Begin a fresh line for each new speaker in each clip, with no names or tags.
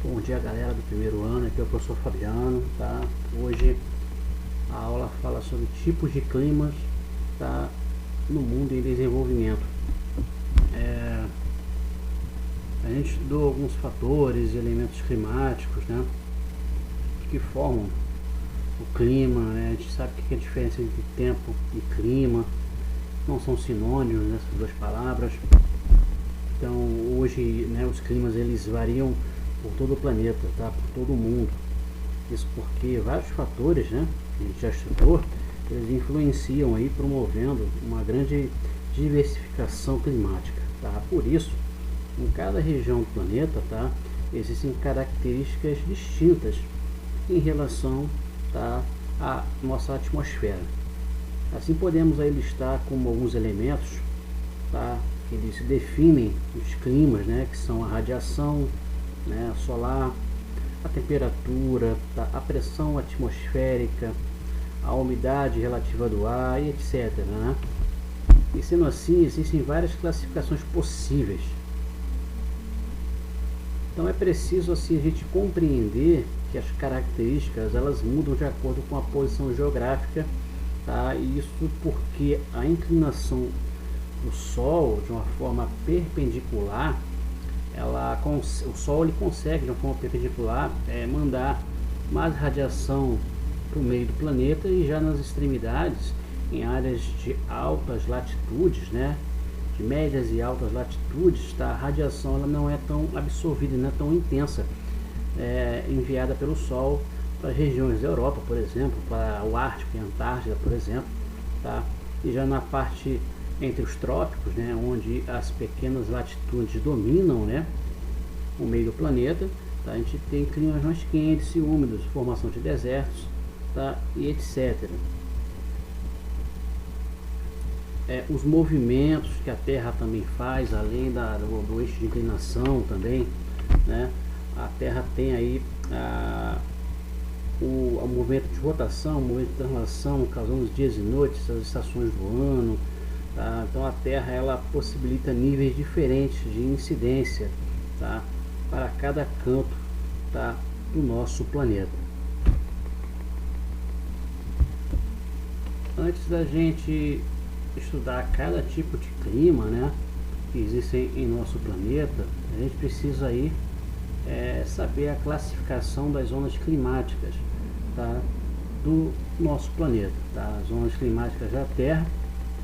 Bom dia, galera do primeiro ano, aqui é o professor Fabiano, tá? Hoje a aula fala sobre tipos de climas, tá? No mundo em desenvolvimento. A gente estudou alguns fatores e elementos climáticos, né? Que formam o clima, né? A gente sabe o que é a diferença entre tempo e clima, não são sinônimos nessas duas palavras. Então hoje, né, os climas eles variam por todo o planeta, tá? Por todo o mundo. Isso porque vários fatores, né, que a gente já estudou, eles influenciam aí, promovendo uma grande diversificação climática, tá? Por isso, em cada região do planeta, tá, existem características distintas em relação, tá, à nossa atmosfera. Assim podemos aí listar como alguns elementos, tá, que eles definem os climas, né, que são a radiação, né, solar, a temperatura, tá, a pressão atmosférica, a umidade relativa do ar e etc, né? E sendo assim, existem várias classificações possíveis. Então é preciso assim a gente compreender que as características elas mudam de acordo com a posição geográfica, tá? E isso porque a inclinação do Sol de uma forma perpendicular, o Sol ele consegue de uma forma perpendicular mandar mais radiação para o meio do planeta, e já nas extremidades, em áreas de altas latitudes, né, de médias e altas latitudes, tá, a radiação ela não é tão absorvida, não é tão intensa, enviada pelo Sol para as regiões da Europa, por exemplo, para o Ártico e a Antártida, por exemplo, tá? E já na parte entre os trópicos, né, onde as pequenas latitudes dominam, né, o meio do planeta, tá? A gente tem climas mais quentes e úmidos, formação de desertos, tá? E etc. Os movimentos que a Terra também faz, além do eixo de inclinação também, né? A Terra tem aí o movimento de rotação, o movimento de translação, causando os dias e noites, as estações do ano, tá? Então a Terra ela possibilita níveis diferentes de incidência, tá, para cada canto, tá, do nosso planeta. Antes da gente estudar cada tipo de clima, né, que existem em nosso planeta, a gente precisa aí saber a classificação das zonas climáticas, tá, do nosso planeta, tá? As zonas climáticas da Terra,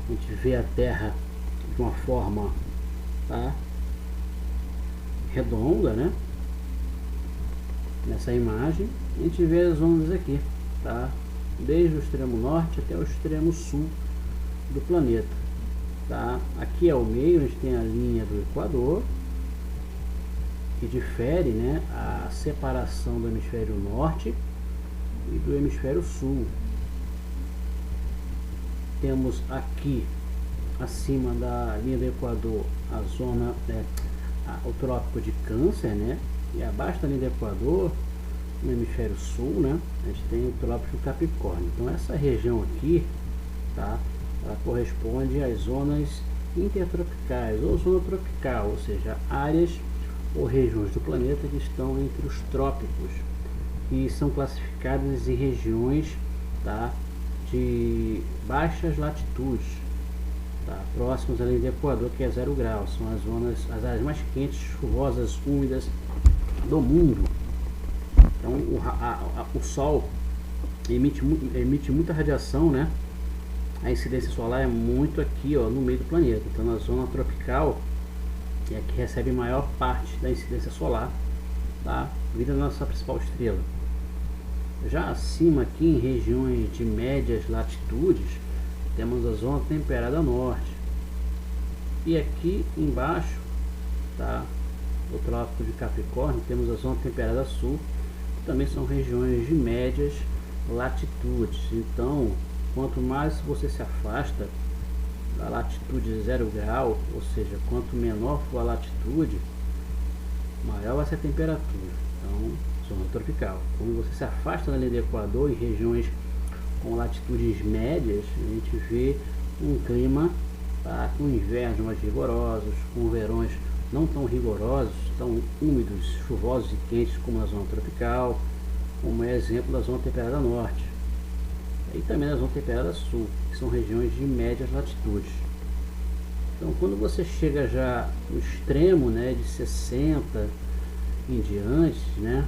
a gente vê a Terra de uma forma, tá, redonda, né? Nessa imagem a gente vê as zonas aqui, tá? Desde o extremo norte até o extremo sul do planeta, tá? Aqui é o meio, a gente tem a linha do Equador, que difere, né, a separação do hemisfério norte e do hemisfério sul. Temos aqui acima da linha do Equador a zona, o trópico de Câncer, né? E abaixo da linha do Equador, no hemisfério sul, né, a gente tem o trópico de Capricórnio. Então essa região aqui, tá, ela corresponde às zonas intertropicais ou zona tropical, ou seja, áreas ou regiões do planeta que estão entre os trópicos e são classificadas em regiões, tá, de baixas latitudes, tá, próximas à linha do Equador, que é 0 graus. São as áreas mais quentes, chuvosas, úmidas do mundo. Então o Sol emite muita radiação, né? A incidência solar é muito aqui, ó, no meio do planeta. Então na zona tropical é a que recebe maior parte da incidência solar, tá, vindo da nossa principal estrela. Já acima aqui, em regiões de médias latitudes, temos a zona temperada norte, e aqui embaixo, tá, o trópico de Capricórnio, temos a zona temperada sul, que também são regiões de médias latitudes. Então quanto mais você se afasta da latitude de 0 grau, ou seja, quanto menor for a latitude, maior vai ser a temperatura. Então, zona tropical. Quando você se afasta da linha do Equador, em regiões com latitudes médias, a gente vê um clima, tá, com invernos mais rigorosos, com verões não tão rigorosos, tão úmidos, chuvosos e quentes como na zona tropical, como é exemplo da zona temperada norte, e também na zona temperada sul, que são regiões de médias latitudes. Então, quando você chega já no extremo, né, de 60 em diante, né,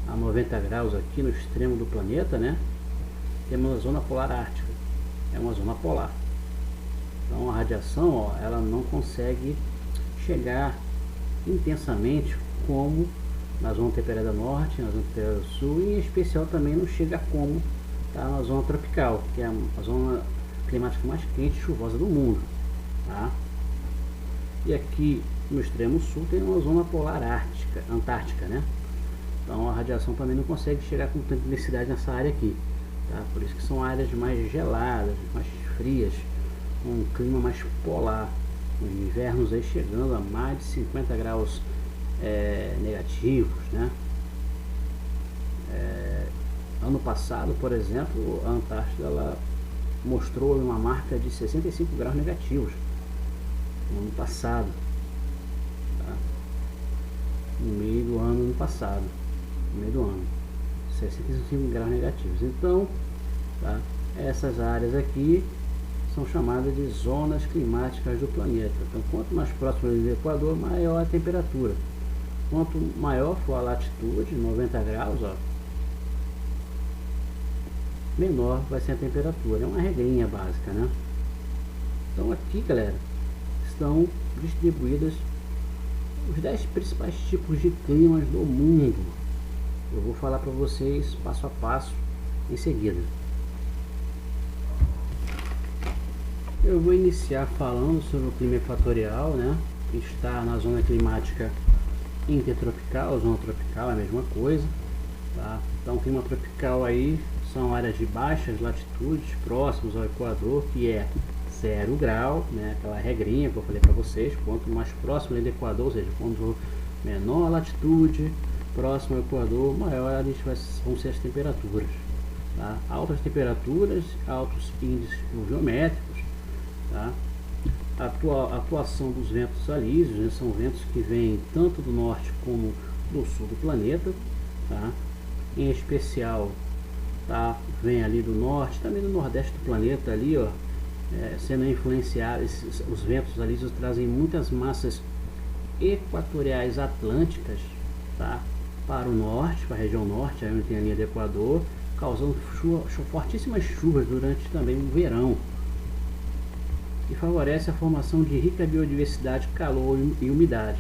a 90 graus aqui no extremo do planeta, né, temos a zona polar ártica, é uma zona polar. Então a radiação, ó, ela não consegue chegar intensamente como na zona temperada norte, na zona temperada sul, e em especial também não chega como tá na zona tropical, que é a zona climática mais quente e chuvosa do mundo, tá? E aqui no extremo sul tem uma zona polar ártica, antártica, né? Então a radiação também não consegue chegar com tanta intensidade nessa área aqui, tá? Por isso que são áreas mais geladas, mais frias, com um clima mais polar, com invernos aí chegando a mais de 50 graus negativos, né? Ano passado, por exemplo, a Antártida ela mostrou uma marca de 65 graus negativos no ano passado, tá? No meio do ano passado, no meio do ano, 65 graus negativos. Então, tá? Essas áreas aqui são chamadas de zonas climáticas do planeta. Então, quanto mais próximo do Equador, maior a temperatura. Quanto maior for a latitude, 90 graus, ó, menor vai ser a temperatura. É uma regrinha básica, né? Então aqui, galera, estão distribuídas os 10 principais tipos de climas do mundo. Eu vou falar para vocês passo a passo em seguida. Eu vou iniciar falando sobre o clima equatorial, né? Que está na zona climática intertropical, zona tropical é a mesma coisa, tá? Então, o clima tropical aí são áreas de baixas latitudes próximos ao Equador, que é 0 grau, né? Aquela regrinha que eu falei para vocês, quanto mais próximo do Equador, ou seja, quanto menor a latitude, próximo ao Equador, maior vão ser as temperaturas, tá? Altas temperaturas, altos índices pluviométricos, tá? A atuação dos ventos alísios, né? São ventos que vêm tanto do norte como do sul do planeta, tá? Em especial, tá? Vem ali do norte, também do nordeste do planeta ali, ó, sendo influenciados. Os ventos alísios trazem muitas massas equatoriais atlânticas, tá? Para o norte, para a região norte, aí onde tem a linha do Equador, causando fortíssimas chuvas durante também o verão, e favorece a formação de rica biodiversidade, calor e umidade.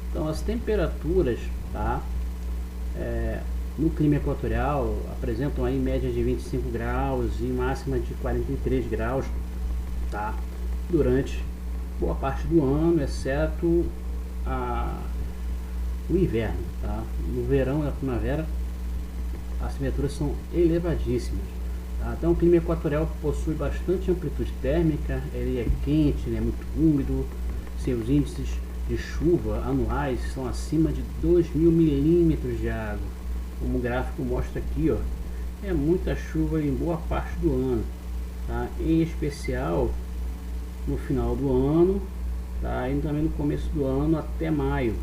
Então as temperaturas, tá? No clima equatorial apresentam aí médias de 25 graus e máxima de 43 graus, tá? Durante boa parte do ano, exceto o inverno, tá? No verão e na primavera as temperaturas são elevadíssimas, tá? Então o clima equatorial possui bastante amplitude térmica, ele é quente, ele é muito úmido, seus índices de chuva anuais são acima de 2.000 milímetros de água, como o gráfico mostra aqui, ó. É muita chuva em boa parte do ano, tá? Em especial no final do ano, tá? E também no começo do ano até maio.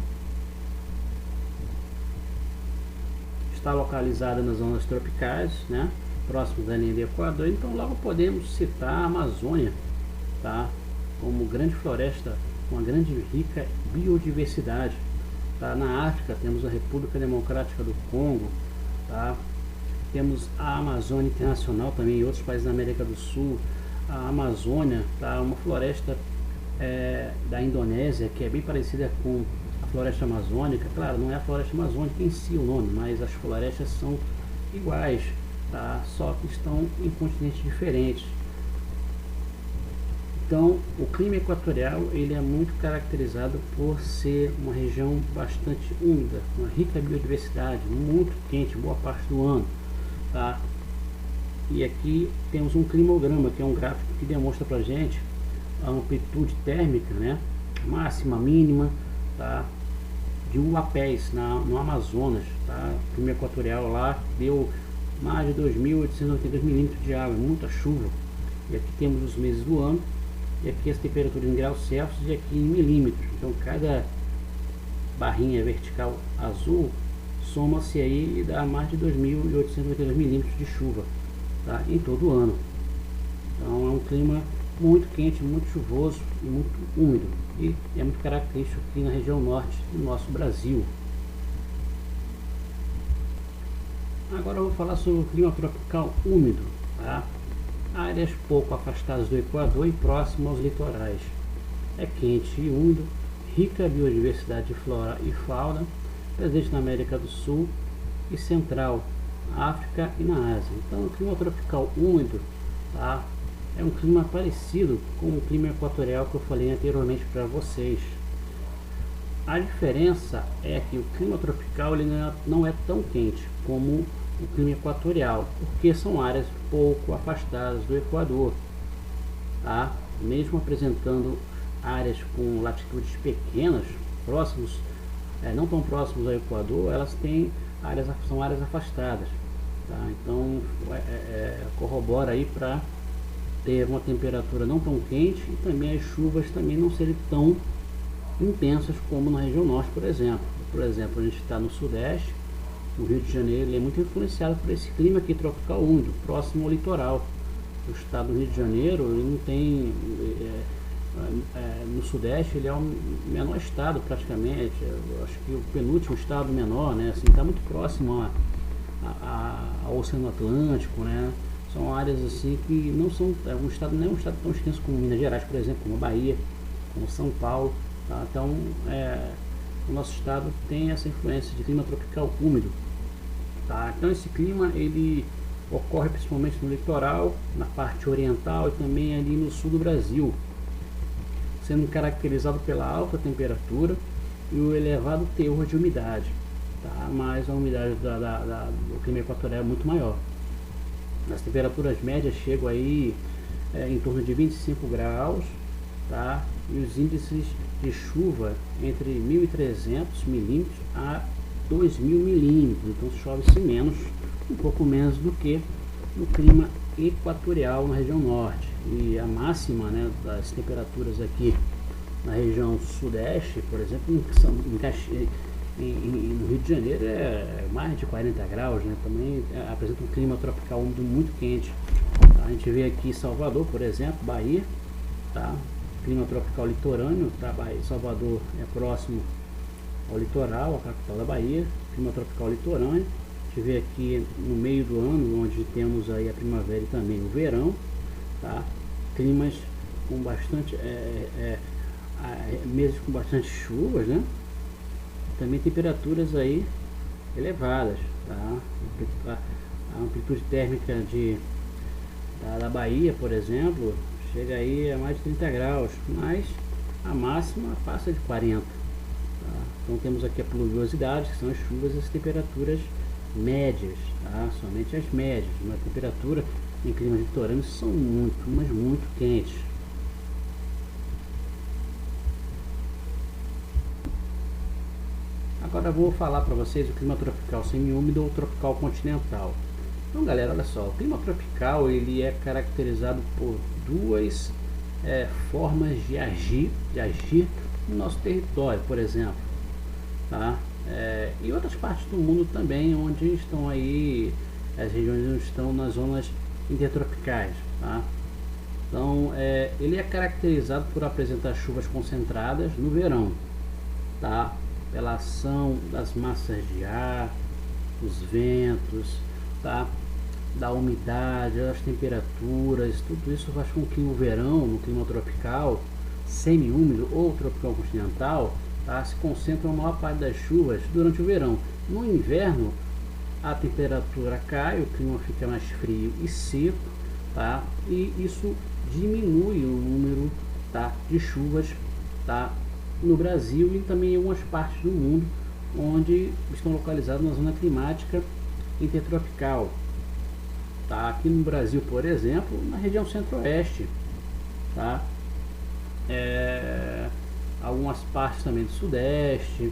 Está localizada nas zonas tropicais, né? Próximo da linha do Equador, então logo podemos citar a Amazônia, tá? Como grande floresta com uma grande rica biodiversidade, tá? Na África temos a República Democrática do Congo, tá? Temos a Amazônia Internacional também em outros países da América do Sul. A Amazônia, tá? Uma floresta da Indonésia que é bem parecida com a floresta amazônica. Claro, não é a floresta amazônica em si o nome, mas as florestas são iguais, tá? Só que estão em continentes diferentes. Então, o clima equatorial ele é muito caracterizado por ser uma região bastante úmida, uma rica biodiversidade, muito quente boa parte do ano, tá? E aqui temos um climograma, que é um gráfico que demonstra pra gente a amplitude térmica, né? Máxima, mínima, tá? De Uapés no Amazonas, tá? O clima equatorial lá deu mais de 2.882 milímetros de água, muita chuva. E aqui temos os meses do ano, e aqui as temperaturas em graus Celsius e aqui em milímetros. Então cada barrinha vertical azul soma-se aí e dá mais de 2.892 milímetros de chuva, tá? Em todo o ano. Então é um clima muito quente, muito chuvoso e muito úmido, e é muito característico aqui na região norte do nosso Brasil. Agora eu vou falar sobre o clima tropical úmido, tá? Áreas pouco afastadas do Equador e próximo aos litorais. É quente e úmido, rica biodiversidade de flora e fauna, presente na América do Sul e Central, África e na Ásia. Então o clima tropical úmido, tá? É um clima parecido com o clima equatorial que eu falei anteriormente para vocês. A diferença é que o clima tropical ele não é tão quente como o clima equatorial, porque são áreas pouco afastadas do Equador, tá? Mesmo apresentando áreas com latitudes pequenas, próximos, não tão próximos ao Equador, elas têm são áreas afastadas, tá? Então corrobora aí para ter uma temperatura não tão quente e também as chuvas também não serem tão intensas como na região norte, por exemplo. Por exemplo, a gente está no sudeste, o Rio de Janeiro ele é muito influenciado por esse clima aqui tropical úmido, próximo ao litoral. O estado do Rio de Janeiro ele não tem, no sudeste ele é o menor estado praticamente, eu acho que o penúltimo estado menor, né? Assim, está muito próximo ao Oceano Atlântico, né? São áreas assim que não são, um estado não é um estado tão extenso como Minas Gerais, por exemplo, como a Bahia, como São Paulo, tá? Então o nosso estado tem essa influência de clima tropical úmido, tá? Então esse clima ele ocorre principalmente no litoral, na parte oriental e também ali no sul do Brasil, sendo caracterizado pela alta temperatura e o elevado teor de umidade, tá? Mas a umidade do clima equatorial é muito maior. As temperaturas médias chegam aí em torno de 25 graus, tá? E os índices de chuva entre 1.300 milímetros a 2.000 milímetros, então chove-se menos, um pouco menos do que no clima equatorial na região norte. E a máxima, né, das temperaturas aqui na região sudeste, por exemplo, no Rio de Janeiro é mais de 40 graus, né? Também apresenta um clima tropical úmido muito quente. A gente vê aqui Salvador, por exemplo, Bahia, tá? Clima tropical litorâneo, tá? Salvador é próximo ao litoral, a capital da Bahia, clima tropical litorâneo. A gente vê aqui no meio do ano, onde temos aí a primavera e também o verão, tá? Climas com bastante, meses com bastante chuvas, né? Também temperaturas aí elevadas, tá? A amplitude térmica da Bahia, por exemplo, chega aí a mais de 30 graus, mas a máxima passa de 40, tá? Então temos aqui a pluviosidade, que são as chuvas e as temperaturas médias, tá? Somente as médias. Uma temperatura em climas litorâneos são muito, mas muito quentes. Agora vou falar para vocês o clima tropical semiúmido ou tropical continental. Então, galera, olha só, o clima tropical ele é caracterizado por duas formas de agir no nosso território, por exemplo, tá? E outras partes do mundo também, onde estão aí as regiões onde estão nas zonas intertropicais, tá? Então, ele é caracterizado por apresentar chuvas concentradas no verão, tá? Pela ação das massas de ar, os ventos, tá? Da umidade, das temperaturas, tudo isso faz com que o verão, no clima tropical, semi-úmido ou tropical continental, tá? Se concentra a maior parte das chuvas durante o verão. No inverno, a temperatura cai, o clima fica mais frio e seco, tá? E isso diminui o número, tá, de chuvas, tá, no Brasil e também em algumas partes do mundo onde estão localizados na zona climática intertropical, tá? Aqui no Brasil, por exemplo, na região centro-oeste, tá? Algumas partes também do sudeste,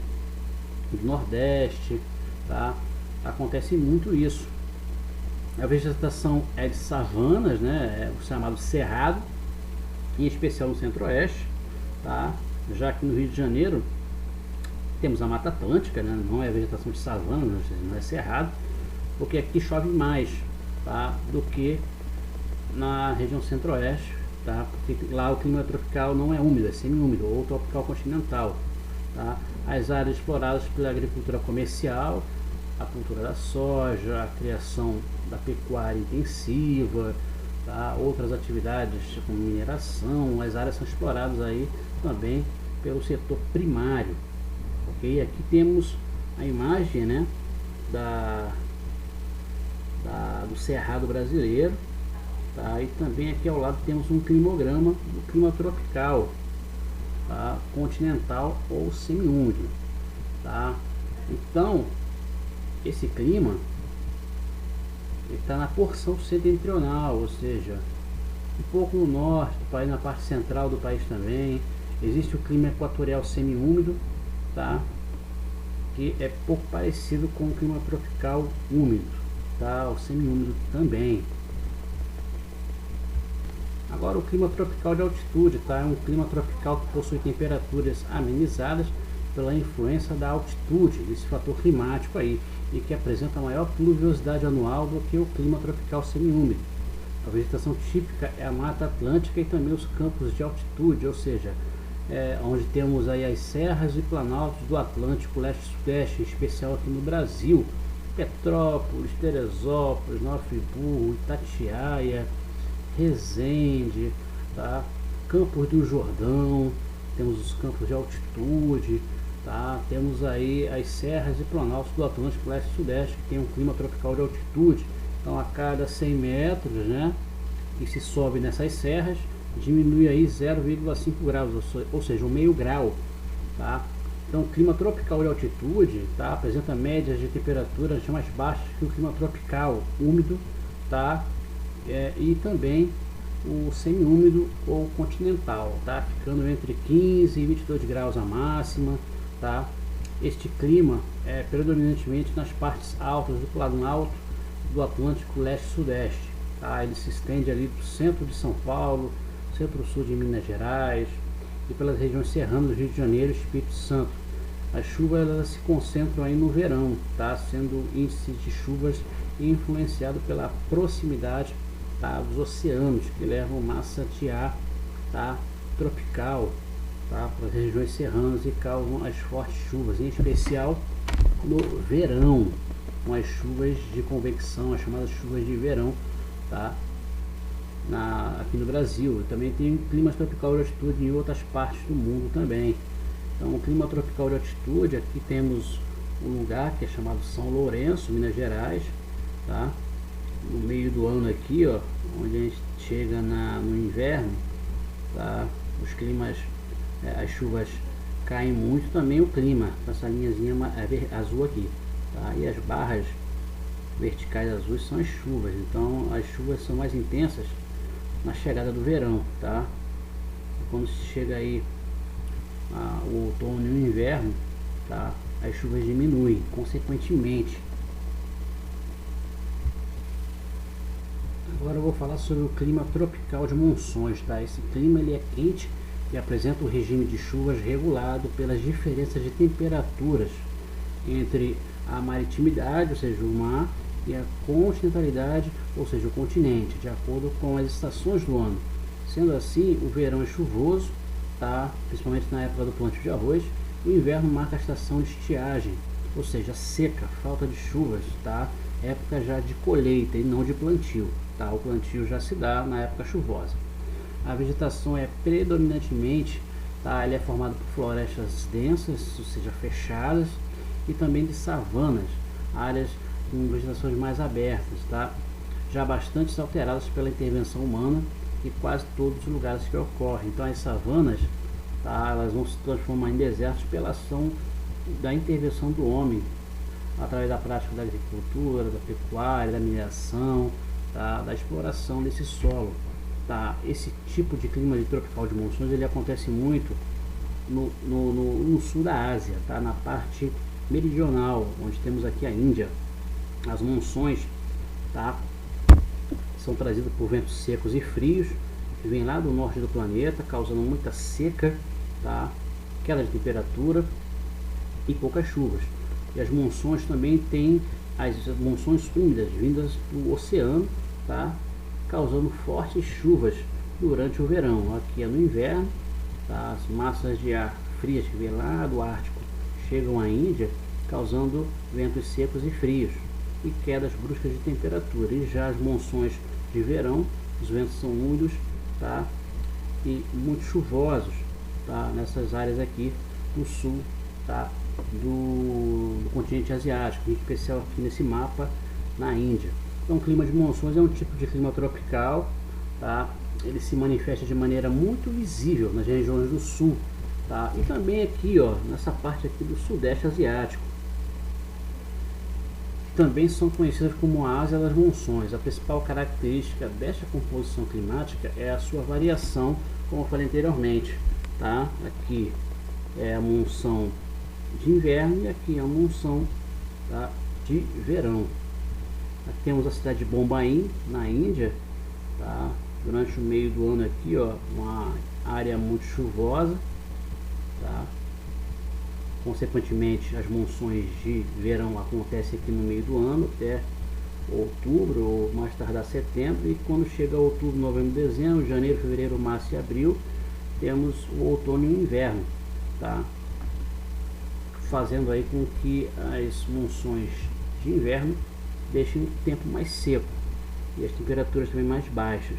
do nordeste, tá? Acontece muito isso. A vegetação é de savanas, né? É o chamado cerrado, em especial no centro-oeste, tá? Já que no Rio de Janeiro temos a Mata Atlântica, né? Não é vegetação de savana, não é cerrado, porque aqui chove mais, tá? Do que na região centro-oeste, tá? Porque lá o clima tropical não é úmido, é semi-úmido ou tropical continental, tá? As áreas exploradas pela agricultura comercial, a cultura da soja, a criação da pecuária intensiva, tá? Outras atividades como mineração, as áreas são exploradas aí também pelo setor primário, ok? Aqui temos a imagem, né, do Cerrado brasileiro, tá? E também aqui ao lado temos um climograma do clima tropical, tá? Continental ou semiúmido, tá? Então esse clima está na porção setentrional, ou seja, um pouco no norte do país, na parte central do país também. Existe o clima equatorial semiúmido, tá? Que é pouco parecido com o clima tropical úmido, tá? O semiúmido também. Agora o clima tropical de altitude, tá? É um clima tropical que possui temperaturas amenizadas pela influência da altitude, desse fator climático aí, e que apresenta maior pluviosidade anual do que o clima tropical semiúmido. A vegetação típica é a Mata Atlântica e também os campos de altitude, ou seja, onde temos aí as serras e planaltos do Atlântico Leste e Sudeste, em especial aqui no Brasil, Petrópolis, Teresópolis, Nova Friburgo, Itatiaia, Resende, tá? Campos do Jordão, temos os campos de altitude, tá? Temos aí as serras e planaltos do Atlântico Leste e Sudeste, que tem um clima tropical de altitude. Então a cada 100 metros, né, que se sobe nessas serras, diminui aí 0,5 graus, ou seja, um meio grau, tá? Então o clima tropical de altitude, tá, apresenta médias de temperaturas mais baixas que o clima tropical úmido, tá? E também o semiúmido ou continental, tá? Ficando entre 15 e 22 graus a máxima, tá? Este clima é predominantemente nas partes altas do Planalto do Atlântico Leste e Sudeste, tá? Ele se estende ali do centro de São Paulo, centro-sul de Minas Gerais e pelas regiões serranas do Rio de Janeiro e Espírito Santo. As chuvas elas se concentram aí no verão, tá? Sendo índice de chuvas influenciado pela proximidade, tá, dos oceanos, que levam massa de ar, tá, tropical, tá, para as regiões serranas e causam as fortes chuvas, em especial no verão, com as chuvas de convecção, as chamadas chuvas de verão, tá, aqui no Brasil. Também tem clima tropical de altitude em outras partes do mundo também. Então o clima tropical de altitude, aqui temos um lugar que é chamado São Lourenço, Minas Gerais, tá? No meio do ano aqui, ó, onde a gente chega no inverno, tá? Os climas, as chuvas caem muito, também o clima, essa linhazinha azul aqui, tá? E as barras verticais azuis são as chuvas. Então as chuvas são mais intensas na chegada do verão, tá? Quando se chega aí o outono e o inverno, tá? As chuvas diminuem consequentemente. Agora eu vou falar sobre o clima tropical de monções, tá? Esse clima ele é quente e apresenta um regime de chuvas regulado pelas diferenças de temperaturas entre a maritimidade, ou seja, o mar, e a continentalidade, ou seja, o continente, de acordo com as estações do ano. Sendo assim, o verão é chuvoso, tá? Principalmente na época do plantio de arroz. O inverno marca a estação de estiagem, ou seja, seca, falta de chuvas, tá? Época já de colheita e não de plantio, tá? O plantio já se dá na época chuvosa. A vegetação é predominantemente, tá? Ela é formada por florestas densas, ou seja, fechadas, e também de savanas, áreas com vegetações mais abertas, tá? Já bastante alteradas pela intervenção humana e quase todos os lugares que ocorrem. Então as savanas, tá? Elas vão se transformar em desertos pela ação da intervenção do homem, através da prática da agricultura, da pecuária, da mineração, tá? Da exploração desse solo, tá? Esse tipo de clima de tropical de monções ele acontece muito no sul da Ásia, tá? Na parte meridional, onde temos aqui a Índia. As monções, tá? São trazidas por ventos secos e frios, vem lá do norte do planeta, causando muita seca, tá? Queda de temperatura e poucas chuvas. E as monções também têm as monções úmidas vindas do oceano, tá? Causando fortes chuvas durante o verão. Aqui é no inverno, tá? As massas de ar frias que vêm lá do Ártico chegam à Índia, causando ventos secos e frios e quedas bruscas de temperatura. E já as monções de verão, os ventos são úmidos, tá? E muito chuvosos, tá? Nessas áreas aqui no sul, tá? Do continente asiático, em especial aqui nesse mapa na Índia. Então, o clima de monções é um tipo de clima tropical, tá? Ele se manifesta de maneira muito visível nas regiões do sul, tá? E também aqui, ó, nessa parte aqui do sudeste asiático. Também são conhecidas como a Ásia das monções. A principal característica desta composição climática é a sua variação, como eu falei anteriormente, tá? Aqui é a monção de inverno e aqui é a monção, tá, de verão. Aqui temos a cidade de Bombaim, na Índia, tá? Durante o meio do ano aqui, ó, uma área muito chuvosa, tá? Consequentemente, as monções de verão acontecem aqui no meio do ano, até outubro ou mais tardar setembro, e quando chega outubro, novembro, dezembro, janeiro, fevereiro, março e abril, temos o outono e o inverno, tá? Fazendo aí com que as monções de inverno deixem o tempo mais seco e as temperaturas também mais baixas.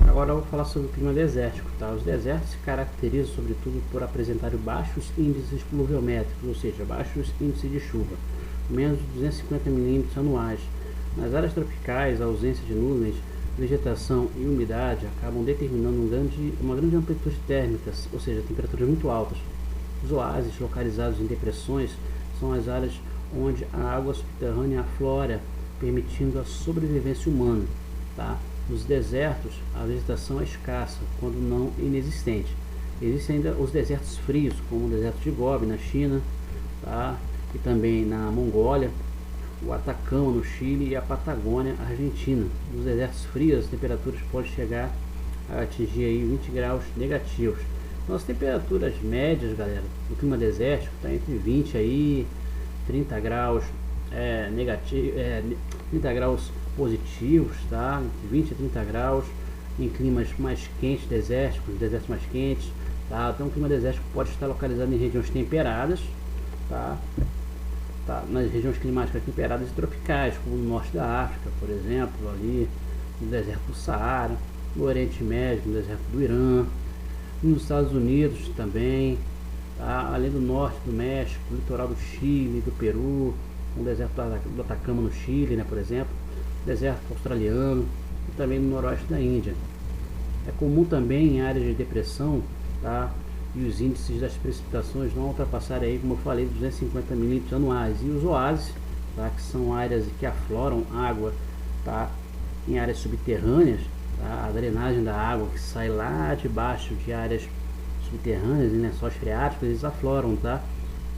Agora eu vou falar sobre o clima desértico, tá? Os desertos se caracterizam sobretudo por apresentarem baixos índices pluviométricos, ou seja, baixos índices de chuva, menos de 250 milímetros anuais. Nas áreas tropicais, a ausência de nuvens, vegetação e umidade acabam determinando uma grande amplitude térmica, ou seja, temperaturas muito altas. Os oásis, localizados em depressões, são as áreas onde a água subterrânea aflora, permitindo a sobrevivência humana, tá? Nos desertos, a vegetação é escassa, quando não inexistente. Existem ainda os desertos frios, como o deserto de Gobi, na China, tá? E também na Mongólia, o Atacama, no Chile, e a Patagônia, Argentina. Nos desertos frios, as temperaturas podem chegar a atingir aí 20 graus negativos. Então, as temperaturas médias, galera, do clima desértico está entre 20 aí 30 graus negativo, 30 graus positivos, tá? Entre 20 a 30 graus em climas mais quentes, desérticos, desertos mais quentes, tá? Então o clima desértico pode estar localizado em regiões temperadas, tá? Nas regiões climáticas temperadas e tropicais, como no norte da África, por exemplo, ali no deserto do Saara, no Oriente Médio, no deserto do Irã, nos Estados Unidos também, tá? Além do norte do México, litoral do Chile, do Peru, o deserto do Atacama no Chile, né, por exemplo, deserto australiano e também no noroeste da Índia. É comum também em áreas de depressão, tá? E os índices das precipitações não ultrapassarem aí, como eu falei, 250 milímetros anuais. E os oásis, tá? Que são áreas que afloram água, tá? Em áreas subterrâneas, tá? A drenagem da água que sai lá de baixo de áreas subterrâneas, em lençóis freáticos, eles afloram, tá?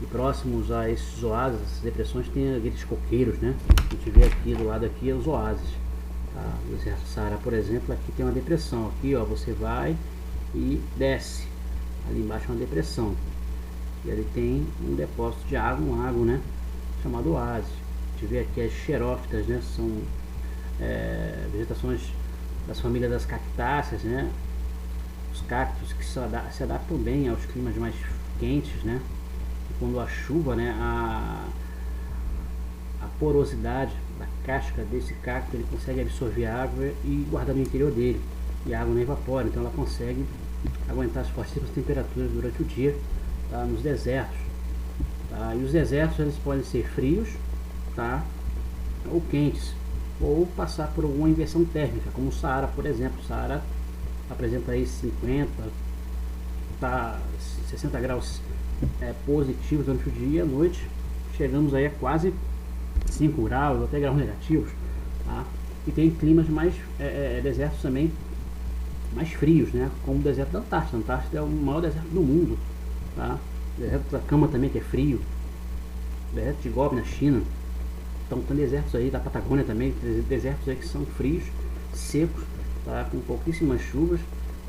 E próximos a esses oásis, essas depressões, tem aqueles coqueiros, né? A gente vê aqui do lado aqui os oásis, tá? O deserto do Saara, por exemplo, aqui tem uma depressão. Aqui, ó, você vai e desce. Ali embaixo é uma depressão. E ali tem um depósito de água, um lago, né? Chamado oásis. A gente vê aqui as xerófitas, né? São vegetações das famílias das cactáceas, né? Os cactos que se adaptam bem aos climas mais quentes, né? Quando a chuva, né, a porosidade da casca desse cacto, ele consegue absorver a água e guardar no interior dele, e a água não evapora, então ela consegue aguentar as fortíssimas temperaturas durante o dia, tá, nos desertos, tá? E os desertos, eles podem ser frios, tá, ou quentes, ou passar por alguma inversão térmica, como o Saara, por exemplo. O Saara apresenta aí 50, tá, 60 graus positivos durante o dia, e à noite chegamos aí a quase 5 graus, até graus negativos, tá? E tem climas mais desertos também mais frios, né? Como o deserto da Antártida. A Antártida é o maior deserto do mundo, tá? O deserto da Atacama também, que é frio, o deserto de Gobi na China, Então tem desertos aí da Patagônia também, desertos aí que são frios, secos, tá? Com pouquíssimas chuvas,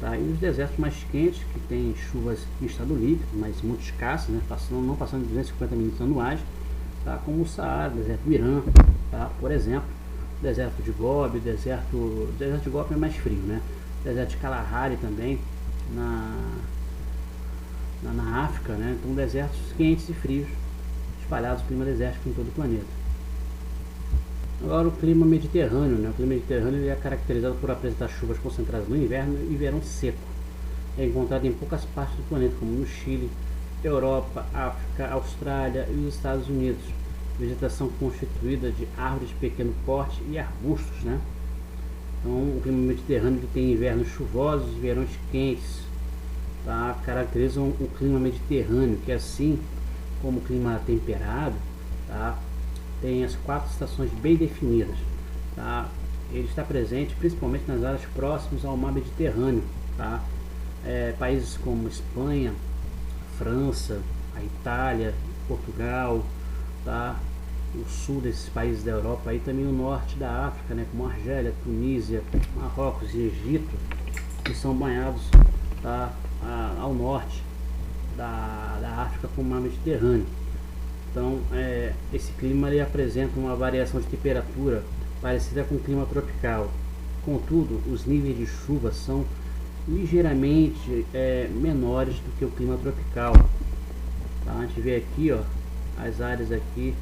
tá? E os desertos mais quentes, que tem chuvas em estado líquido, mas muito escassas, né? Não passando de 250 milímetros anuais, tá? Como o Saara, o deserto do Irã, tá? Por exemplo, o deserto de Gobi, o deserto de Gobi é mais frio, né? O deserto de Kalahari também, na África, né? Então desertos quentes e frios espalhados por clima desértico em todo o planeta. Agora o clima mediterrâneo, né? O clima mediterrâneo ele é caracterizado por apresentar chuvas concentradas no inverno e verão seco. É encontrado em poucas partes do planeta, como no Chile, Europa, África, Austrália e os Estados Unidos. Vegetação constituída de árvores de pequeno porte e arbustos, né? Então o clima mediterrâneo ele tem invernos chuvosos e verões quentes, tá? Caracterizam o clima mediterrâneo, que assim como o clima temperado, tá? Tem as 4 estações bem definidas, tá? Ele está presente principalmente nas áreas próximas ao mar Mediterrâneo, tá? Países como Espanha, França, a Itália, Portugal, tá? O sul desses países da Europa, aí também o norte da África, né? Como Argélia, Tunísia, Marrocos e Egito, que são banhados, tá? Ao norte da África com o mar Mediterrâneo. Então esse clima ele apresenta uma variação de temperatura parecida com o clima tropical. Contudo, os níveis de chuva são ligeiramente menores do que o clima tropical, tá? A gente vê aqui, ó, as áreas aqui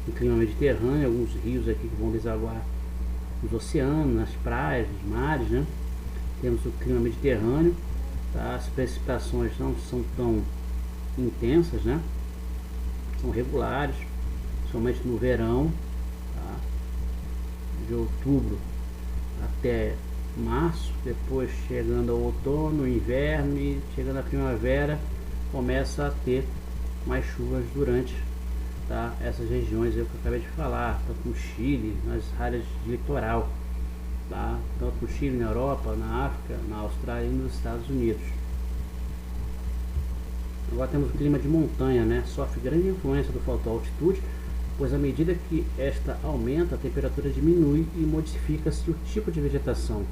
do clima mediterrâneo, alguns rios aqui que vão desaguar nos oceanos, nas praias, nos mares, né? Temos o clima mediterrâneo, tá? As precipitações não são tão intensas, né? São regulares, somente no verão, tá? De outubro até março, depois chegando ao outono, inverno e chegando à primavera, começa a ter mais chuvas durante, tá? Essas regiões aí que eu acabei de falar, tanto no Chile, nas áreas de litoral, tá? Tanto no Chile, na Europa, na África, na Austrália e nos Estados Unidos. Agora temos o clima de montanha, né? Sofre grande influência do fator altitude, pois à medida que esta aumenta, a temperatura diminui e modifica-se o tipo de vegetação.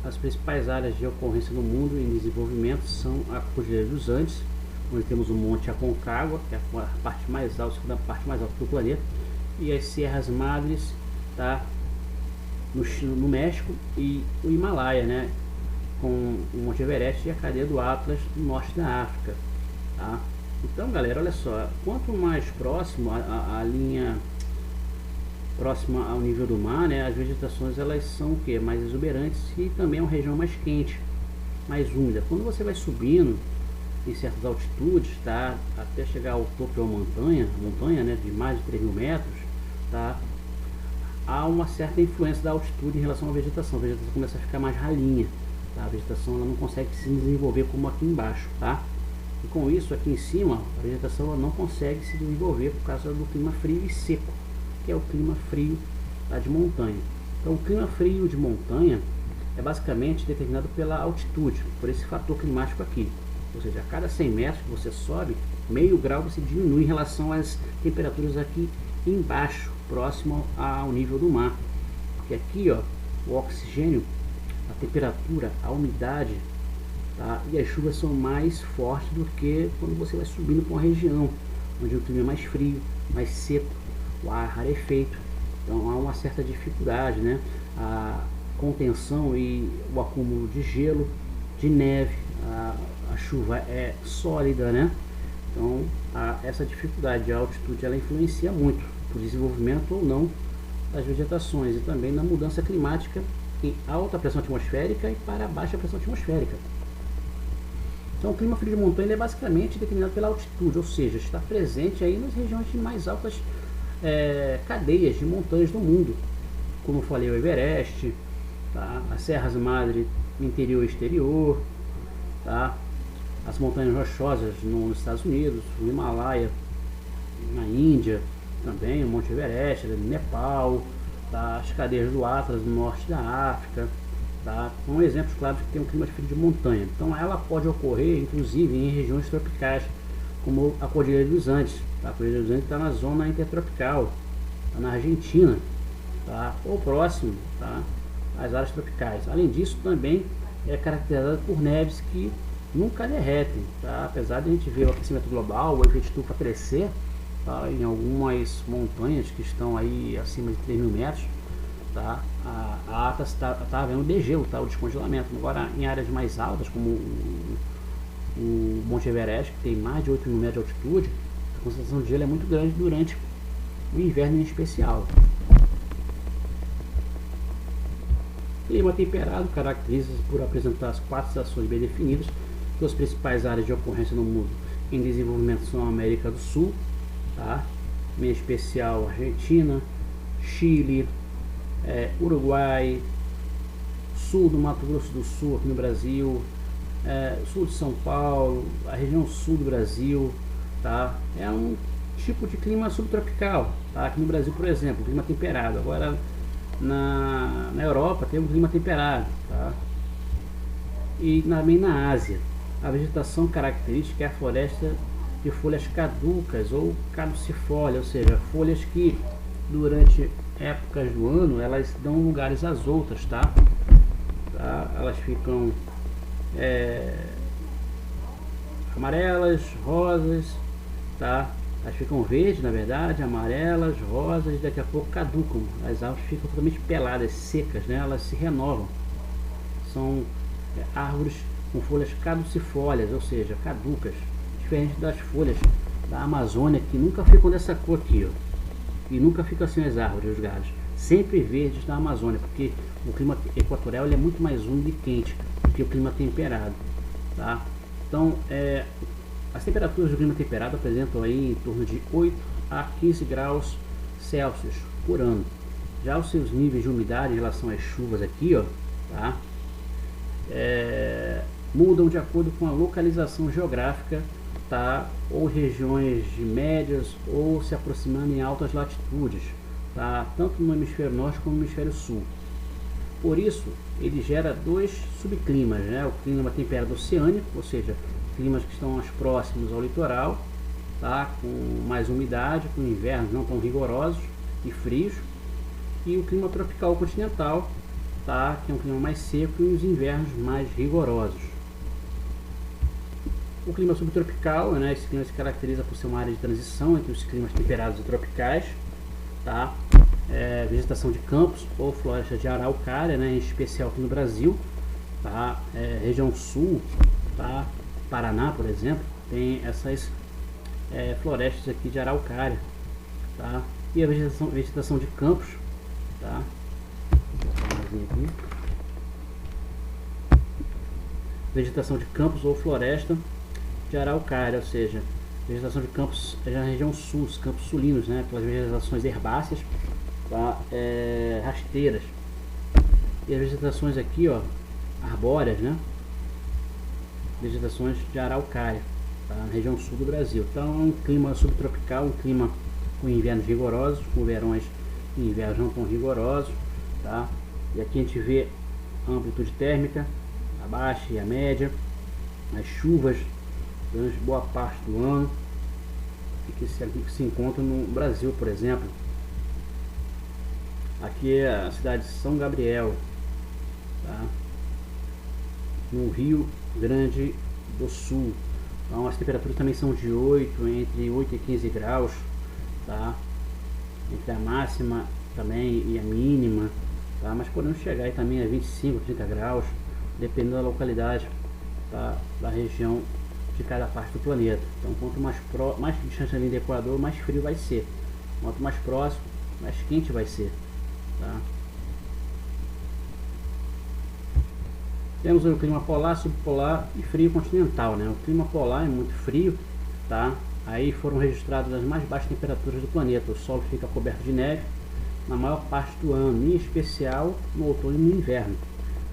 As principais áreas de ocorrência no mundo em desenvolvimento são a Cordilheira dos Andes, onde temos o Monte Aconcagua, que é a parte mais alta, segunda parte mais alta do planeta, e as Serras Madres, tá? No México, e o Himalaia, né? Com o Monte Everest e a cadeia do Atlas no norte da África, tá? Então, galera, olha só, quanto mais próximo a linha próxima ao nível do mar, né, as vegetações elas são o que? Mais exuberantes e também é uma região mais quente, mais úmida. Quando você vai subindo em certas altitudes, tá, até chegar ao topo de uma montanha, né, de mais de 3.000 metros, tá, há uma certa influência da altitude em relação à vegetação. A vegetação começa a ficar mais ralinha, tá? A vegetação ela não consegue se desenvolver como aqui embaixo, tá? E com isso, aqui em cima, a vegetação ela não consegue se desenvolver por causa do clima frio e seco, que é o clima frio lá de montanha. Então, o clima frio de montanha é basicamente determinado pela altitude, por esse fator climático aqui. Ou seja, a cada 100 metros que você sobe, meio grau você diminui em relação às temperaturas aqui embaixo, próximo ao nível do mar. Porque aqui, ó, o oxigênio, a temperatura, a umidade, tá? E as chuvas são mais fortes do que quando você vai subindo para uma região onde o clima é mais frio, mais seco, o ar rarefeito. Então há uma certa dificuldade, né? A contenção e o acúmulo de gelo, de neve, a chuva é sólida, né? Então essa dificuldade de altitude ela influencia muito para o desenvolvimento ou não das vegetações e também na mudança climática em alta pressão atmosférica e para baixa pressão atmosférica. Então o clima frio de montanha é basicamente determinado pela altitude, ou seja, está presente aí nas regiões de mais altas cadeias de montanhas do mundo, como eu falei, o Everest, tá? As Serras Madre interior e exterior, tá? As montanhas rochosas nos Estados Unidos, o Himalaia na Índia, também o Monte Everest, no Nepal, tá? As cadeias do Atlas no norte da África. Tá? São exemplos claros que tem um clima frio de montanha. Então ela pode ocorrer inclusive em regiões tropicais, como a Cordilheira dos Andes. Tá? A Cordilheira dos Andes está na zona intertropical, tá na Argentina, tá, ou próximo, tá, às áreas tropicais. Além disso, também é caracterizado por neves que nunca derretem, tá? Apesar de a gente ver o aquecimento global, o efeito estufa crescer, tá, em algumas montanhas que estão aí acima de 3.000 metros, tá? A ATA está havendo degelo, tá? O descongelamento. Agora, em áreas mais altas, como o Monte Everest, que tem mais de 8.000 metros de altitude, a concentração de gelo é muito grande durante o inverno em especial. Clima temperado caracteriza-se por apresentar as 4 estações bem definidas. As principais áreas de ocorrência no mundo em desenvolvimento são a América do Sul, tá? Em especial Argentina, Chile, Uruguai, sul do Mato Grosso do Sul aqui no Brasil, sul de São Paulo, a região sul do Brasil, tá? É um tipo de clima subtropical, tá? Aqui no Brasil, por exemplo, clima temperado. Agora na Europa tem um clima temperado, tá? E também na Ásia, a vegetação característica é a floresta de folhas caducas ou caducifólia, ou seja, folhas que durante épocas do ano elas dão lugares às outras, tá? Elas ficam amarelas, rosas, tá? Elas ficam verdes, na verdade, amarelas, rosas, e daqui a pouco caducam. As árvores ficam totalmente peladas, secas, né? Elas se renovam. São árvores com folhas caducifólias, ou seja, caducas, diferente das folhas da Amazônia, que nunca ficam dessa cor aqui, ó. E nunca ficam assim as árvores, os galhos, sempre verdes na Amazônia, porque o clima equatorial ele é muito mais úmido e quente do que o clima temperado, tá? Então, as temperaturas do clima temperado apresentam aí em torno de 8 a 15 graus Celsius por ano. Já os seus níveis de umidade em relação às chuvas aqui, ó, tá? Mudam de acordo com a localização geográfica, tá? Ou regiões de médias ou se aproximando em altas latitudes, tá? Tanto no hemisfério norte como no hemisfério sul. Por isso, ele gera 2 subclimas, né? O clima temperado oceânico, ou seja, climas que estão mais próximos ao litoral, tá? Com mais umidade, com invernos não tão rigorosos e frios, e o clima tropical continental, tá? Que é um clima mais seco e os invernos mais rigorosos. O clima subtropical, né? Esse clima se caracteriza por ser uma área de transição entre os climas temperados e tropicais, tá? Vegetação de campos ou floresta de araucária, né? Em especial aqui no Brasil, tá? Região sul, tá? Paraná, por exemplo, tem essas florestas aqui de araucária, tá? E a vegetação de campos, tá? Aqui. Vegetação de campos ou floresta de araucária, ou seja, vegetação de campos na região sul, os campos sulinos, né? Pelas vegetações herbáceas, tá? Rasteiras. E as vegetações aqui, ó, arbóreas, né? Vegetações de araucária, tá? Na região sul do Brasil. Então é um clima subtropical, um clima com invernos rigorosos, com verões e invernos não tão rigorosos, tá? E aqui a gente vê a amplitude térmica, a baixa e a média, as chuvas durante boa parte do ano, e que se encontra no Brasil, por exemplo. Aqui é a cidade de São Gabriel, tá? No Rio Grande do Sul. Então as temperaturas também são de entre 8 e 15 graus, tá? Entre a máxima também e a mínima, tá? Mas podemos chegar aí também a 25, 30 graus, dependendo da localidade, tá? Da região de cada parte do planeta. Então quanto mais distante da linha do Equador, mais frio vai ser. Quanto mais próximo, mais quente vai ser, tá? Temos o clima polar, subpolar e frio continental, né? O clima polar é muito frio, tá? Aí foram registradas as mais baixas temperaturas do planeta. O solo fica coberto de neve na maior parte do ano, em especial no outono e no inverno.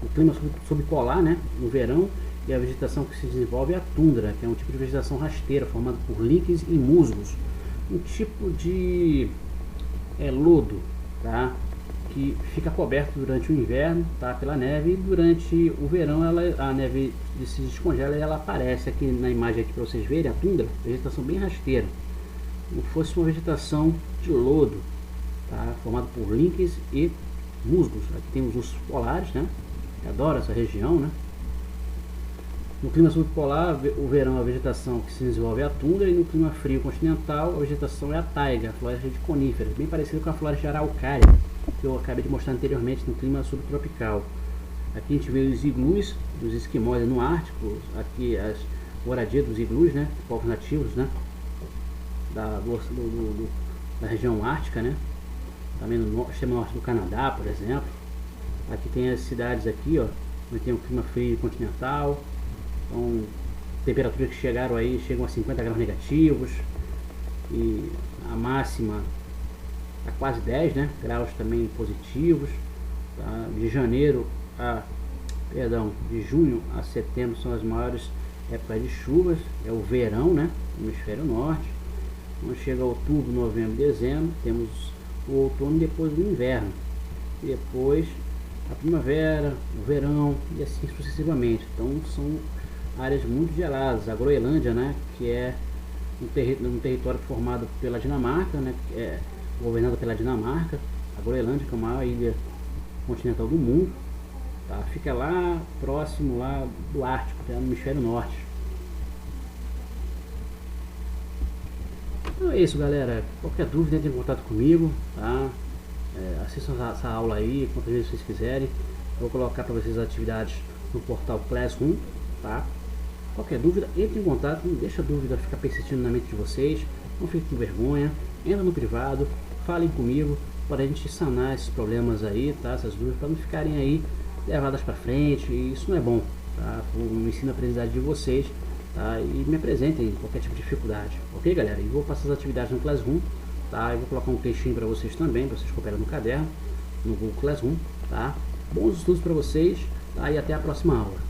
O clima subpolar, né? No verão, e a vegetação que se desenvolve é a tundra, que é um tipo de vegetação rasteira formada por líquens e musgos, um tipo de lodo, tá? Que fica coberto durante o inverno, tá? Pela neve, e durante o verão a neve se descongela e ela aparece aqui na imagem aqui para vocês verem a tundra, vegetação bem rasteira, como fosse uma vegetação de lodo, tá? Formado por líquens e musgos. Aqui tem os ursos polares, né? Eu adoro essa região, né? No clima subpolar, o verão é a vegetação que se desenvolve é a tundra, e no clima frio continental, a vegetação é a taiga, a floresta de coníferas, bem parecido com a floresta de araucária, que eu acabei de mostrar anteriormente no clima subtropical. Aqui a gente vê os iglus dos esquimós no Ártico, aqui as moradias dos iglus, né, povos nativos, né, da região ártica, né, também no extremo norte do Canadá, por exemplo. Aqui tem as cidades aqui, ó, onde tem o clima frio continental. Então, temperaturas que chegam a 50 graus negativos, e a máxima a quase 10, né, graus também positivos, tá? De junho a setembro são as maiores épocas de chuvas, é o verão, né, no hemisfério norte. Quando chega outubro, novembro, dezembro, temos o outono e depois o inverno, e depois a primavera, o verão e assim sucessivamente. Então são áreas muito geladas. A Groenlândia, né, que é um território formado pela Dinamarca, né, que é governado pela Dinamarca. A Groenlândia, que é a maior ilha continental do mundo, tá? Fica lá próximo lá do Ártico, tá? No hemisfério norte. Então é isso, galera. Qualquer dúvida, entre em contato comigo, tá? Assistam essa aula aí quantas vezes vocês quiserem. Eu vou colocar para vocês as atividades no portal Classroom, tá? Qualquer dúvida, entre em contato, não deixa a dúvida ficar persistindo na mente de vocês, não fiquem com vergonha, entra no privado, falem comigo para a gente sanar esses problemas aí, tá? Essas dúvidas, para não ficarem aí levadas para frente, e isso não é bom, tá? Eu ensino a aprendizagem de vocês, tá? E me apresentem qualquer tipo de dificuldade, ok, galera? E vou passar as atividades no Classroom, tá? E vou colocar um textinho para vocês também, para vocês copiarem no caderno, no Google Classroom, tá? Bons estudos para vocês, tá? E até a próxima aula.